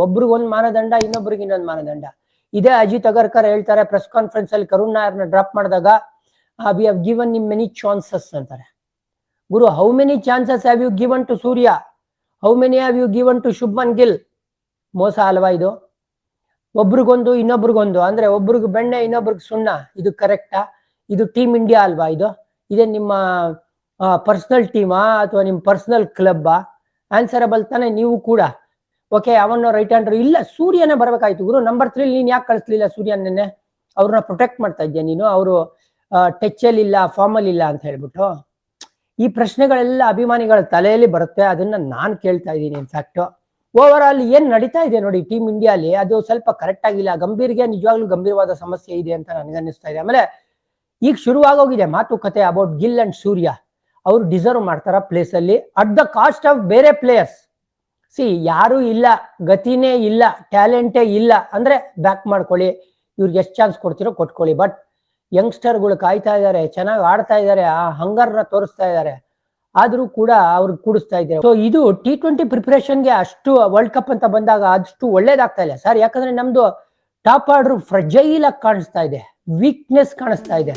ಒಬ್ರಿಗೊಂದು ಮಾನದಂಡ, ಇನ್ನೊಬ್ರಿಗೆ ಇನ್ನೊಂದು ಮಾನದಂಡ. ಇದೇ ಅಜಿತ್ ಅಗರ್ಕರ್ ಹೇಳ್ತಾರೆ ಪ್ರೆಸ್ ಕಾನ್ಫರೆನ್ಸ್ ಅಲ್ಲಿ ಕರುಣ್ ನಾಯರ್ನ ಡ್ರಾಪ್ ಮಾಡಿದಾಗ, ವಿ ಹ್ಯಾವ್ ಗಿವನ್ ನಿಮ್ ಮೆನಿ ಚಾನ್ಸಸ್ ಅಂತಾರೆ. ಗುರು, how many chances have you given to Surya? How many have you given to Shubman Gill? ಮೋಸ ಅಲ್ವಾ ಇದು? ಒಬ್ರಿಗೊಂದು ಇನ್ನೊಬ್ರಿಗೊಂದು ಅಂದ್ರೆ ಒಬ್ರಿಗೆ ಬೆಣ್ಣೆ ಇನ್ನೊಬ್ರಿಗೆ ಸುಣ್ಣ, ಇದು ಕರೆಕ್ಟಾ? ಇದು ಟೀಮ್ ಇಂಡಿಯಾ ಅಲ್ವಾ ಇದು? ಇದೇ ನಿಮ್ಮ ಪರ್ಸನಲ್ ಟೀಮಾ ಅಥವಾ ನಿಮ್ಮ ಪರ್ಸನಲ್ ಕ್ಲಬ್ಬಾ? ಆನ್ಸರಬಲ್ ತಾನೆ ನೀವು ಕೂಡ. ಓಕೆ, ಅವನು ರೈಟ್ ಹ್ಯಾಂಡರ್ ಇಲ್ಲ, ಸೂರ್ಯನೇ ಬರ್ಬೇಕಾಯ್ತು ಗುರು. ನಂಬರ್ 3 ನೀನ್ ಯಾಕೆ ಕಳಿಸ್ಲಿಲ್ಲ ಸೂರ್ಯನೇ? ಅವ್ರನ್ನ ಪ್ರೊಟೆಕ್ಟ್ ಮಾಡ್ತಾ ಇದ್ಯಾ ನೀನು? ಅವರು ಟಚ್ ಅಲ್ಲಿ ಇಲ್ಲ, ಫಾರ್ಮಲ್ ಇಲ್ಲ ಅಂತ ಹೇಳ್ಬಿಟ್ಟು. ಈ ಪ್ರಶ್ನೆಗಳೆಲ್ಲ ಅಭಿಮಾನಿಗಳ ತಲೆಯಲ್ಲಿ ಬರುತ್ತೆ, ಅದನ್ನ ನಾನು ಕೇಳ್ತಾ ಇದ್ದೀನಿ. ಇನ್ಫ್ಯಾಕ್ಟ್ ಓವರ್ ಆಲ್ ಏನ್ ನಡೀತಾ ಇದೆ ನೋಡಿ ಟೀಮ್ ಇಂಡಿಯಾಲಿ, ಅದು ಸ್ವಲ್ಪ ಕರೆಕ್ಟ್ ಆಗಿಲ್ಲ. ಗಂಭೀರ್ಗೆ ನಿಜವಾಗ್ಲೂ ಗಂಭೀರವಾದ ಸಮಸ್ಯೆ ಇದೆ ಅಂತ ನನಗನ್ನಿಸ್ತಾ ಇದೆ. ಆಮೇಲೆ ಈಗ ಶುರುವಾಗೋಗಿದೆ ಮಾತುಕತೆ ಅಬೌಟ್ ಗಿಲ್ ಅಂಡ್ ಸೂರ್ಯ. ಅವ್ರು ಡಿಸರ್ವ್ ಮಾಡ್ತಾರ ಪ್ಲೇಸ್ ಅಲ್ಲಿ ಅಟ್ ದ ಕಾಸ್ಟ್ ಆಫ್ ಬೇರೆ ಪ್ಲೇಯರ್ಸ್. ಯಾರು ಇಲ್ಲ, ಗತಿನೇ ಇಲ್ಲ, ಟ್ಯಾಲೆಂಟೇ ಇಲ್ಲ ಅಂದ್ರೆ ಬ್ಯಾಕ್ ಮಾಡ್ಕೊಳ್ಳಿ, ಇವ್ರಿಗೆ ಎಷ್ಟು ಚಾನ್ಸ್ ಕೊಡ್ತಿರೋ ಕೊಟ್ಕೊಳ್ಳಿ. ಬಟ್ ಯಂಗ್ಸ್ಟರ್ಗಳು ಕಾಯ್ತಾ ಇದ್ದಾರೆ, ಚೆನ್ನಾಗಿ ಆಡ್ತಾ ಇದ್ದಾರೆ, ಆ ಹಂಗರ್ನ ತೋರಿಸ್ತಾ ಇದ್ದಾರೆ, ಆದ್ರೂ ಕೂಡ ಅವ್ರಿಗೆ ಕೂಡಿಸ್ತಾ ಇದ್ದಾರೆ. ಸೊ ಇದು T20 ಪ್ರಿಪರೇಷನ್ಗೆ ಅಷ್ಟು ವರ್ಲ್ಡ್ ಕಪ್ ಅಂತ ಬಂದಾಗ ಅಷ್ಟು ಒಳ್ಳೇದಾಗ್ತಾ ಇಲ್ಲ ಸರ್. ಯಾಕಂದ್ರೆ ನಮ್ದು ಟಾಪ್ ಆರ್ಡರ್ ಫ್ರಜೈಲ್ ಆಗಿ ಕಾಣಿಸ್ತಾ ಇದೆ, ವೀಕ್ನೆಸ್ ಕಾಣಿಸ್ತಾ ಇದೆ.